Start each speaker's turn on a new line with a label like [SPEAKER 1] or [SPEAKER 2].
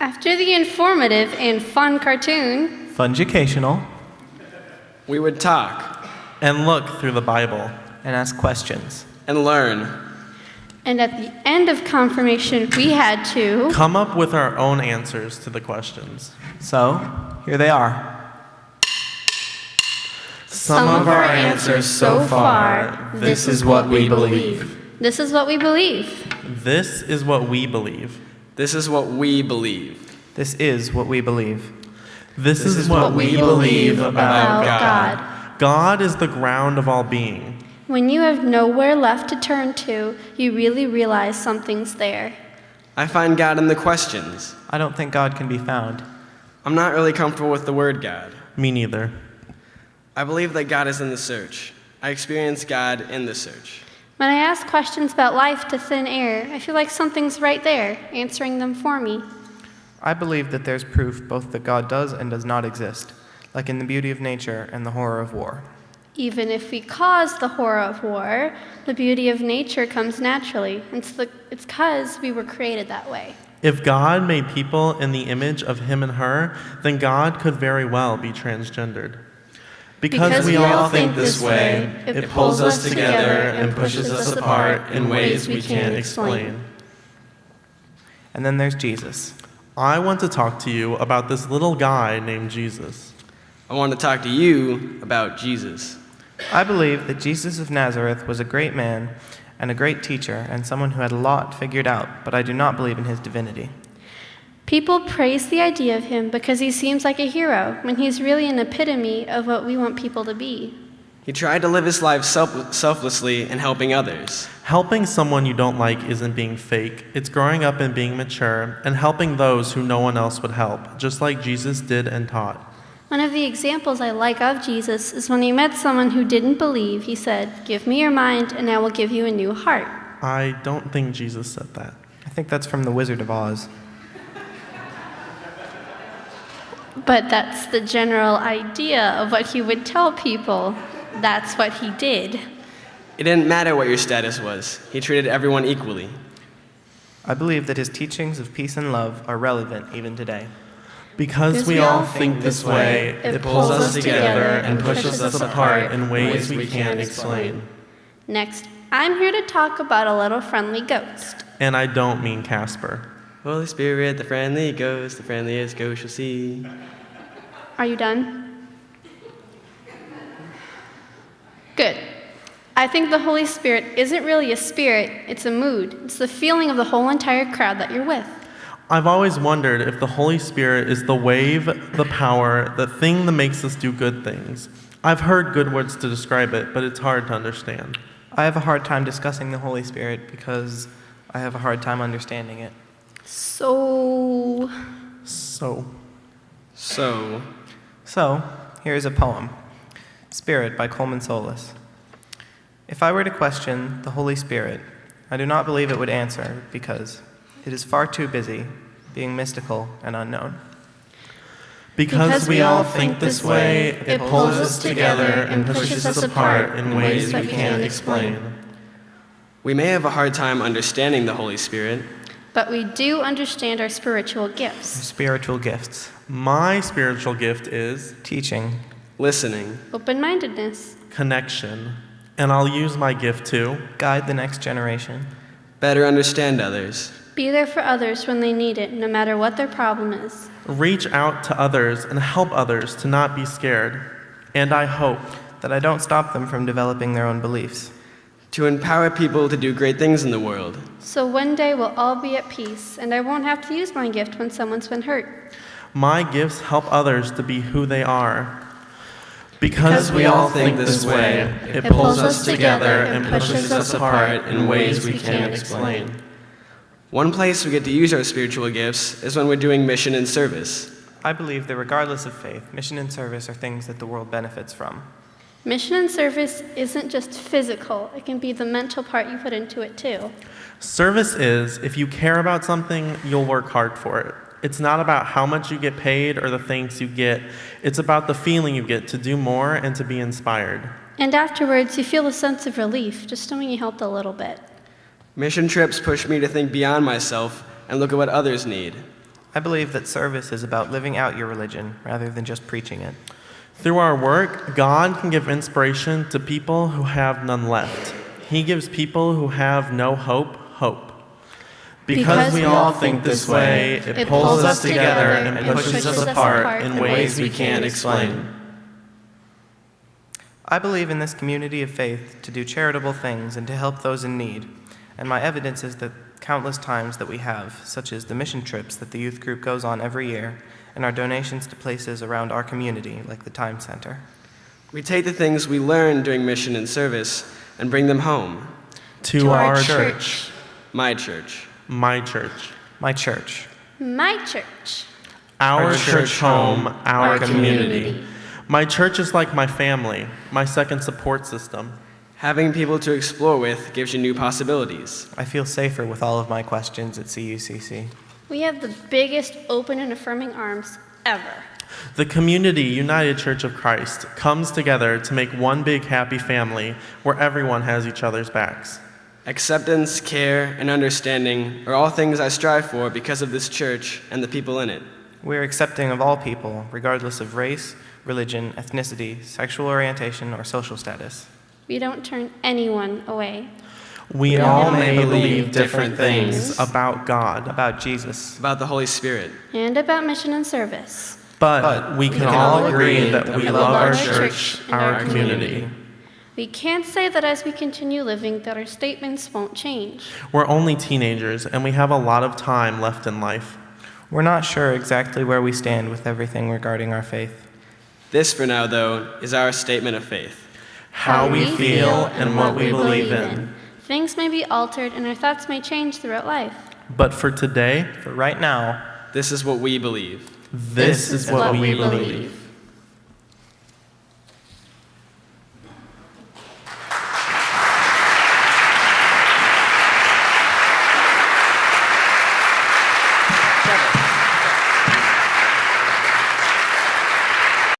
[SPEAKER 1] After the informative and fun cartoon,
[SPEAKER 2] Funjucational,
[SPEAKER 3] we would talk
[SPEAKER 4] and look through the Bible
[SPEAKER 2] and ask questions.
[SPEAKER 3] and learn.
[SPEAKER 1] and at the end of confirmation, we had to
[SPEAKER 4] come up with our own answers to the questions.
[SPEAKER 2] So, here they are.
[SPEAKER 4] Some of our answers so far, this is what we believe.
[SPEAKER 1] This is what we believe.
[SPEAKER 4] This is what we believe.
[SPEAKER 3] This is what we believe.
[SPEAKER 2] This is what we believe.
[SPEAKER 4] This is what we believe about God.
[SPEAKER 1] God.
[SPEAKER 4] God is the ground of all being.
[SPEAKER 1] When you have nowhere left to turn to, you really realize something's there.
[SPEAKER 3] I find God in the questions.
[SPEAKER 2] I don't think God can be found.
[SPEAKER 3] I'm not really comfortable with the word God.
[SPEAKER 4] Me neither.
[SPEAKER 3] I believe that God is in the search. I experience God in the search.
[SPEAKER 1] When I ask questions about life to thin air, I feel like something's right there, answering them for me.
[SPEAKER 2] I believe that there's proof both that God does and does not exist, like in the beauty of nature and the horror of war.
[SPEAKER 1] Even if we cause the horror of war, the beauty of nature comes naturally. It's because we were created that way.
[SPEAKER 4] If God made people in the image of him and her, then God could very well be transgendered. Because we all think this way, it pulls us together and pushes us apart in ways we can't explain.
[SPEAKER 2] And then there's Jesus.
[SPEAKER 4] I want to talk to you about this little guy named Jesus.
[SPEAKER 3] I want to talk to you about Jesus.
[SPEAKER 2] I believe that Jesus of Nazareth was a great man and a great teacher and someone who had a lot figured out, but I do not believe in his divinity.
[SPEAKER 1] People praise the idea of him because he seems like a hero, when he's really an epitome of what we want people to be.
[SPEAKER 3] He tried to live his life selflessly and helping others.
[SPEAKER 4] Helping someone you don't like isn't being fake. It's growing up and being mature and helping those who no one else would help, just like Jesus did and taught.
[SPEAKER 1] One of the examples I like of Jesus is when he met someone who didn't believe, he said, "Give me your mind and I will give you a new heart."
[SPEAKER 4] I don't think Jesus said that.
[SPEAKER 2] I think that's from The Wizard of Oz.
[SPEAKER 1] But that's the general idea of what he would tell people. That's what he did.
[SPEAKER 3] It didn't matter what your status was. He treated everyone equally.
[SPEAKER 2] I believe that his teachings of peace and love are relevant even today.
[SPEAKER 4] Because we all think this way, it pulls us together and pushes us apart in ways we can't explain.
[SPEAKER 1] Next, I'm here to talk about a little friendly ghost.
[SPEAKER 4] And I don't mean Casper.
[SPEAKER 3] Holy Spirit, the friendly ghost, the friendliest ghost you'll see.
[SPEAKER 1] Are you done? Good. I think the Holy Spirit isn't really a spirit, it's a mood. It's the feeling of the whole entire crowd that you're with.
[SPEAKER 4] I've always wondered if the Holy Spirit is the wave, the power, the thing that makes us do good things. I've heard good words to describe it, but it's hard to understand.
[SPEAKER 2] I have a hard time discussing the Holy Spirit because I have a hard time understanding it.
[SPEAKER 1] So,
[SPEAKER 2] here is a poem, Spirit by Coleman Solis. If I were to question the Holy Spirit, I do not believe it would answer because it is far too busy being mystical and unknown.
[SPEAKER 4] Because we all think this way, it pulls us together and pushes us apart in ways we can't explain.
[SPEAKER 3] We may have a hard time understanding the Holy Spirit,
[SPEAKER 1] but we do understand our spiritual gifts.
[SPEAKER 2] Spiritual gifts.
[SPEAKER 4] My spiritual gift is
[SPEAKER 2] Teaching.
[SPEAKER 3] listening,
[SPEAKER 1] Open-mindedness.
[SPEAKER 4] connection. And I'll use my gift to
[SPEAKER 2] Guide the next generation.
[SPEAKER 3] better understand others,
[SPEAKER 1] Be there for others when they need it, no matter what their problem is.
[SPEAKER 4] reach out to others and help others to not be scared. And I hope
[SPEAKER 2] That I don't stop them from developing their own beliefs.
[SPEAKER 3] to empower people to do great things in the world.
[SPEAKER 1] So one day we'll all be at peace, and I won't have to use my gift when someone's been hurt.
[SPEAKER 4] my gifts help others to be who they are. Because we all think this way, it pulls us together and pushes us apart in ways we can't explain.
[SPEAKER 3] One place we get to use our spiritual gifts is when we're doing mission and service.
[SPEAKER 2] I believe that regardless of faith, mission and service are things that the world benefits from.
[SPEAKER 1] Mission and service isn't just physical, it can be the mental part you put into it too.
[SPEAKER 4] Service is, if you care about something, you'll work hard for it. It's not about how much you get paid or the things you get. It's about the feeling you get to do more and to be inspired.
[SPEAKER 1] And afterwards, you feel a sense of relief, just knowing you helped a little bit.
[SPEAKER 3] Mission trips push me to think beyond myself and look at what others need.
[SPEAKER 2] I believe that service is about living out your religion rather than just preaching it.
[SPEAKER 4] Through our work, God can give inspiration to people who have none left. He gives people who have no hope, hope. Because we all think this way, it pulls us together and pushes us apart in ways we can't explain.
[SPEAKER 2] I believe in this community of faith to do charitable things and to help those in need, and my evidence is the countless times that we have, such as the mission trips that the youth group goes on every year, and our donations to places around our community, like the Time Center.
[SPEAKER 3] We take the things we learn during mission and service and bring them home.
[SPEAKER 4] To our church.
[SPEAKER 3] My church.
[SPEAKER 4] My church.
[SPEAKER 2] My church.
[SPEAKER 1] My church.
[SPEAKER 4] Our church home, our
[SPEAKER 1] community.
[SPEAKER 4] community. My church is like my family, my second support system.
[SPEAKER 3] Having people to explore with gives you new possibilities.
[SPEAKER 2] I feel safer with all of my questions at CUCC.
[SPEAKER 1] We have the biggest open and affirming arms ever.
[SPEAKER 4] The Community United Church of Christ comes together to make one big happy family where everyone has each other's backs.
[SPEAKER 3] Acceptance, care, and understanding are all things I strive for because of this church and the people in it.
[SPEAKER 2] We are accepting of all people, regardless of race, religion, ethnicity, sexual orientation, or social status.
[SPEAKER 1] We don't turn anyone away.
[SPEAKER 4] We all may believe different things about God,
[SPEAKER 2] About Jesus.
[SPEAKER 3] About the Holy Spirit.
[SPEAKER 1] And about mission and service.
[SPEAKER 4] but we can all agree that we love our church, our community.
[SPEAKER 1] We can't say that as we continue living that our statements won't change.
[SPEAKER 4] We're only teenagers, and we have a lot of time left in life.
[SPEAKER 2] We're not sure exactly where we stand with everything regarding our faith.
[SPEAKER 3] This, for now, though, is our statement of faith.
[SPEAKER 4] How we feel and what we believe in.
[SPEAKER 1] Things may be altered and our thoughts may change throughout life.
[SPEAKER 4] But for today,
[SPEAKER 2] For right now,
[SPEAKER 3] This is what we believe.
[SPEAKER 4] this is what we believe.